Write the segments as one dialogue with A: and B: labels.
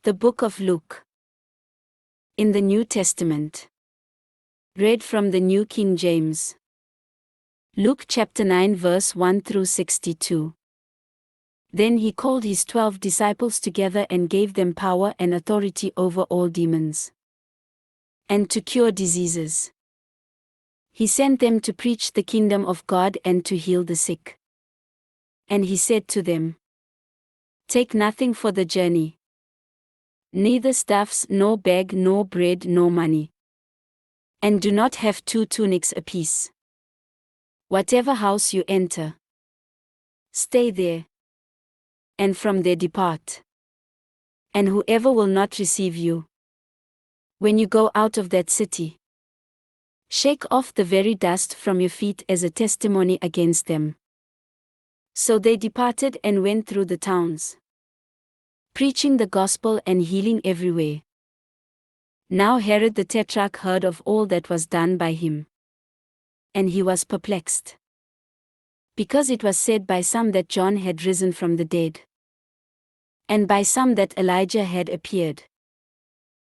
A: The Book of Luke. In the New Testament. Read from the New King James. Luke chapter 9 verse 1 through 62. Then he called his 12 disciples together and gave them power and authority over all demons, and to cure diseases. He sent them to preach the kingdom of God and to heal the sick. And he said to them, "Take nothing for the journey, neither staffs, nor bag, nor bread, nor money. And do not have 2 tunics apiece. Whatever house you enter, stay there, and from there depart. And whoever will not receive you, when you go out of that city, shake off the very dust from your feet as a testimony against them." So they departed and went through the towns, preaching the gospel and healing everywhere. Now Herod the Tetrarch heard of all that was done by him, and he was perplexed, because it was said by some that John had risen from the dead, and by some that Elijah had appeared,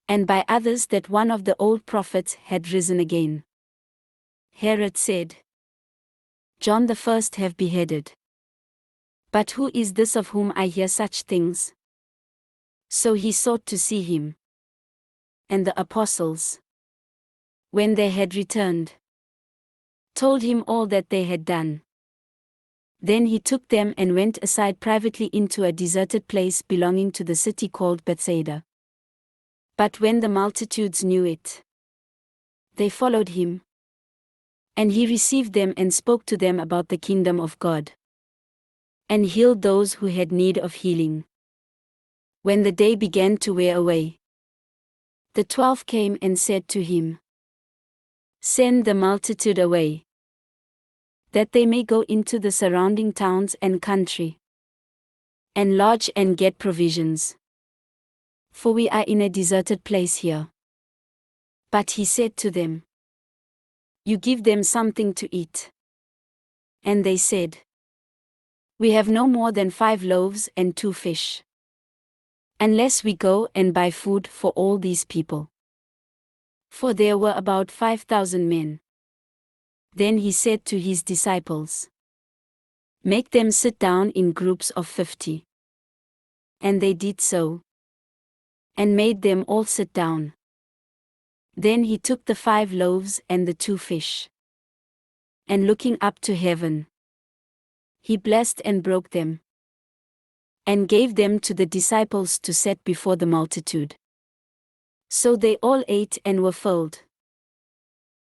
A: and by others that one of the old prophets had risen again. Herod said, "John the first have beheaded. But who is this of whom I hear such things?" So he sought to see him. And the apostles, when they had returned, told him all that they had done. Then he took them and went aside privately into a deserted place belonging to the city called Bethsaida. But when the multitudes knew it, they followed him. And he received them and spoke to them about the kingdom of God, and healed those who had need of healing. When the day began to wear away, the 12 came and said to him, "Send the multitude away, that they may go into the surrounding towns and country, and lodge and get provisions. For we are in a deserted place here." But he said to them, "You give them something to eat." And they said, "We have no more than 5 loaves and 2 fish. Unless we go and buy food for all these people." For there were about 5,000 men. Then he said to his disciples, "Make them sit down in groups of 50. And they did so, and made them all sit down. Then he took the 5 loaves and the 2 fish, and looking up to heaven, he blessed and broke them, and gave them to the disciples to set before the multitude. So they all ate and were filled.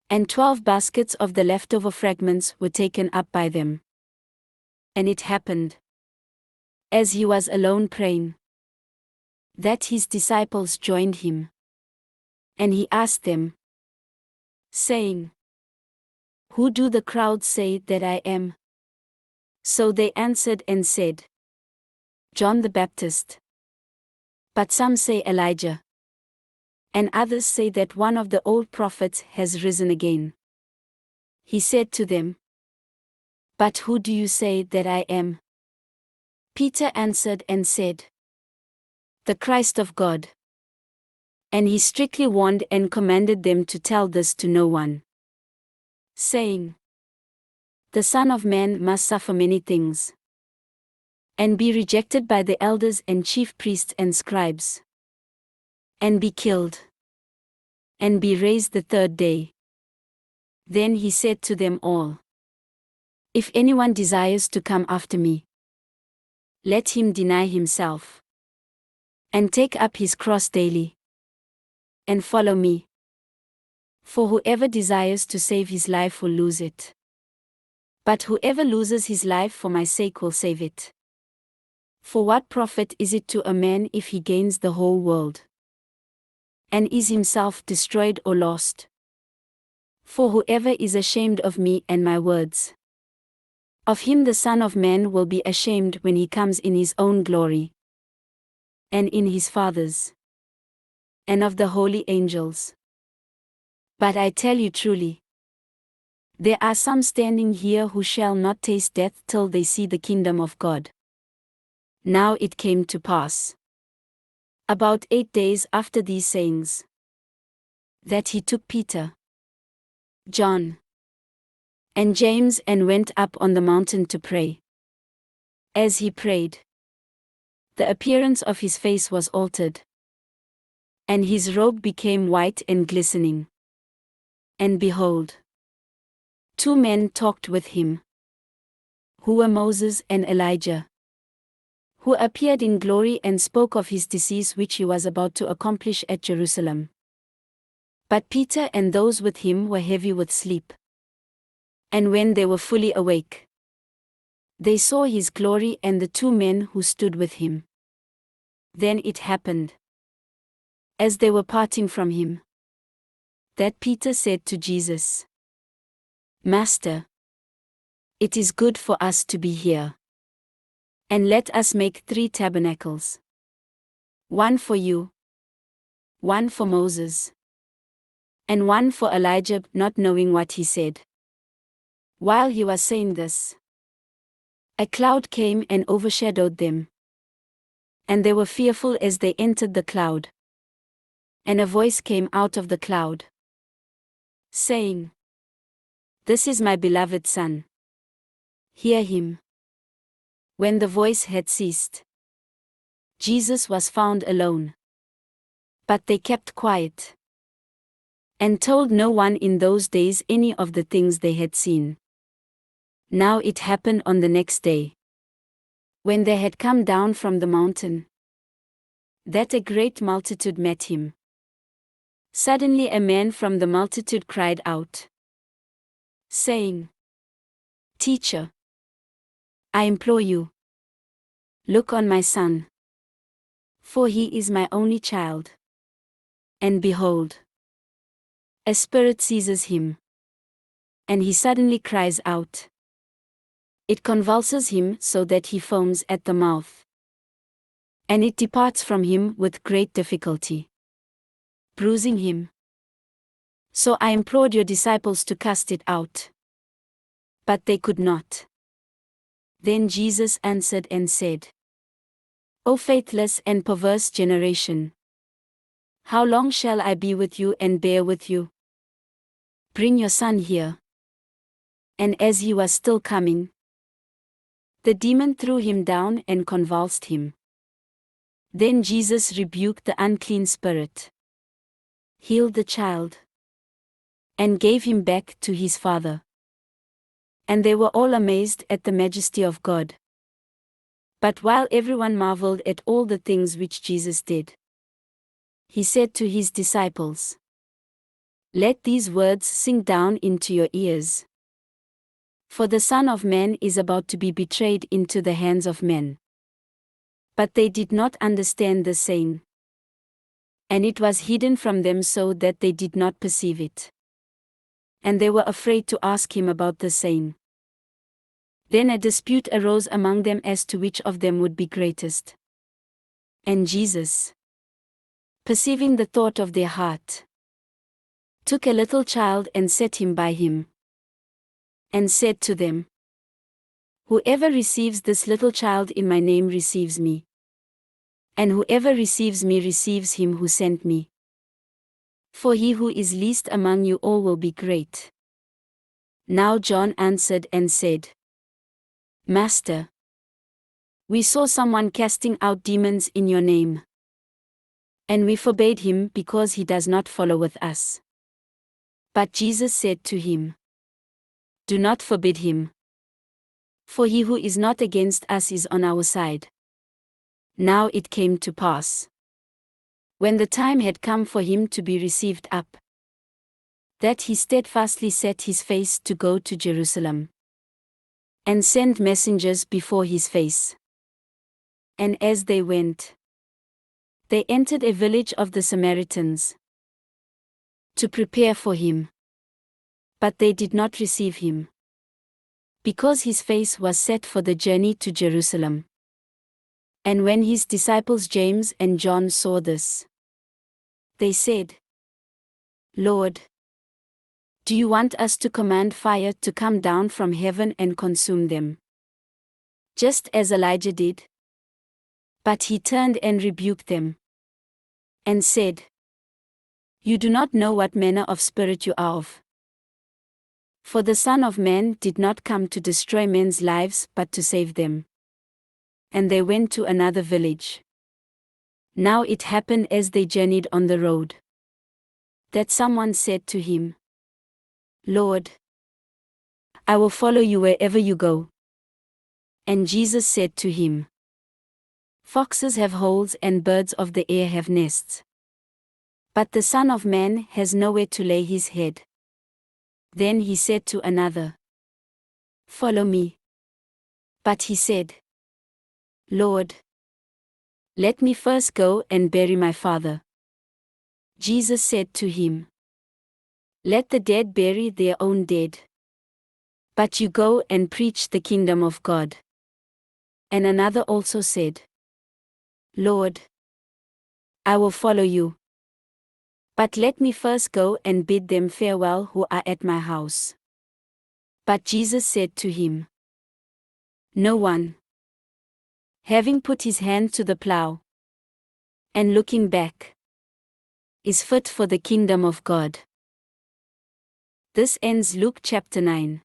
A: And 12 baskets of the leftover fragments were taken up by them. And it happened, as he was alone praying, that his disciples joined him. And he asked them, saying, "Who do the crowd say that I am?" So they answered and said, "John the Baptist. But some say Elijah. And others say that one of the old prophets has risen again." He said to them, "But who do you say that I am?" Peter answered and said, "The Christ of God." And he strictly warned and commanded them to tell this to no one, saying, "The Son of Man must suffer many things, and be rejected by the elders and chief priests and scribes, and be killed, and be raised the 3rd day." Then he said to them all, "If anyone desires to come after me, let him deny himself, and take up his cross daily, and follow me. For whoever desires to save his life will lose it. But whoever loses his life for my sake will save it. For what profit is it to a man if he gains the whole world, and is himself destroyed or lost? For whoever is ashamed of me and my words, of him the Son of Man will be ashamed when he comes in his own glory, and in his Father's, and of the holy angels. But I tell you truly, there are some standing here who shall not taste death till they see the kingdom of God." Now it came to pass, About 8 days after these sayings, that he took Peter, John, and James and went up on the mountain to pray. As he prayed, the appearance of his face was altered, and his robe became white and glistening. And behold, 2 men talked with him, who were Moses and Elijah, who appeared in glory and spoke of his decease which he was about to accomplish at Jerusalem. But Peter and those with him were heavy with sleep. And when they were fully awake, they saw his glory and the 2 men who stood with him. Then it happened, as they were parting from him, that Peter said to Jesus, "Master, it is good for us to be here. And let us make 3 tabernacles. One for you, one for Moses, and one for Elijah," not knowing what he said. While he was saying this, a cloud came and overshadowed them. And they were fearful as they entered the cloud. And a voice came out of the cloud, saying, "This is my beloved Son. Hear him." When the voice had ceased, Jesus was found alone. But they kept quiet, and told no one in those days any of the things they had seen. Now it happened on the next day, when they had come down from the mountain, that a great multitude met him. Suddenly a man from the multitude cried out, saying, "Teacher, I implore you, look on my son, for he is my only child. And behold, a spirit seizes him, and he suddenly cries out. It convulses him so that he foams at the mouth, and it departs from him with great difficulty, bruising him. So I implored your disciples to cast it out, but they could not." Then Jesus answered and said, "O faithless and perverse generation, how long shall I be with you and bear with you? Bring your son here." And as he was still coming, the demon threw him down and convulsed him. Then Jesus rebuked the unclean spirit, healed the child, and gave him back to his father. And they were all amazed at the majesty of God. But while everyone marveled at all the things which Jesus did, he said to his disciples, "Let these words sink down into your ears. For the Son of Man is about to be betrayed into the hands of men." But they did not understand the saying, and it was hidden from them so that they did not perceive it. And they were afraid to ask him about the saying. Then a dispute arose among them as to which of them would be greatest. And Jesus, perceiving the thought of their heart, took a little child and set him by him, and said to them, "Whoever receives this little child in my name receives me. And whoever receives me receives him who sent me. For he who is least among you all will be great." Now John answered and said, "Master, we saw someone casting out demons in your name, and we forbade him because he does not follow with us." But Jesus said to him, "Do not forbid him, for he who is not against us is on our side." Now it came to pass, when the time had come for him to be received up, that he steadfastly set his face to go to Jerusalem, and sent messengers before his face. And as they went, they entered a village of the Samaritans, to prepare for him. But they did not receive him, because his face was set for the journey to Jerusalem. And when his disciples James and John saw this, they said, "Lord, do you want us to command fire to come down from heaven and consume them, just as Elijah did?" But he turned and rebuked them, and said, "You do not know what manner of spirit you are of. For the Son of Man did not come to destroy men's lives but to save them." And they went to another village. Now it happened as they journeyed on the road, that someone said to him, "Lord, I will follow you wherever you go." And Jesus said to him, "Foxes have holes and birds of the air have nests, but the Son of Man has nowhere to lay his head." Then he said to another, "Follow me." But he said, "Lord, let me first go and bury my father." Jesus said to him, "Let the dead bury their own dead. But you go and preach the kingdom of God." And another also said, "Lord, I will follow you. But let me first go and bid them farewell who are at my house." But Jesus said to him, "No one, having put his hand to the plow, and looking back, is fit for the kingdom of God." This ends Luke chapter 9.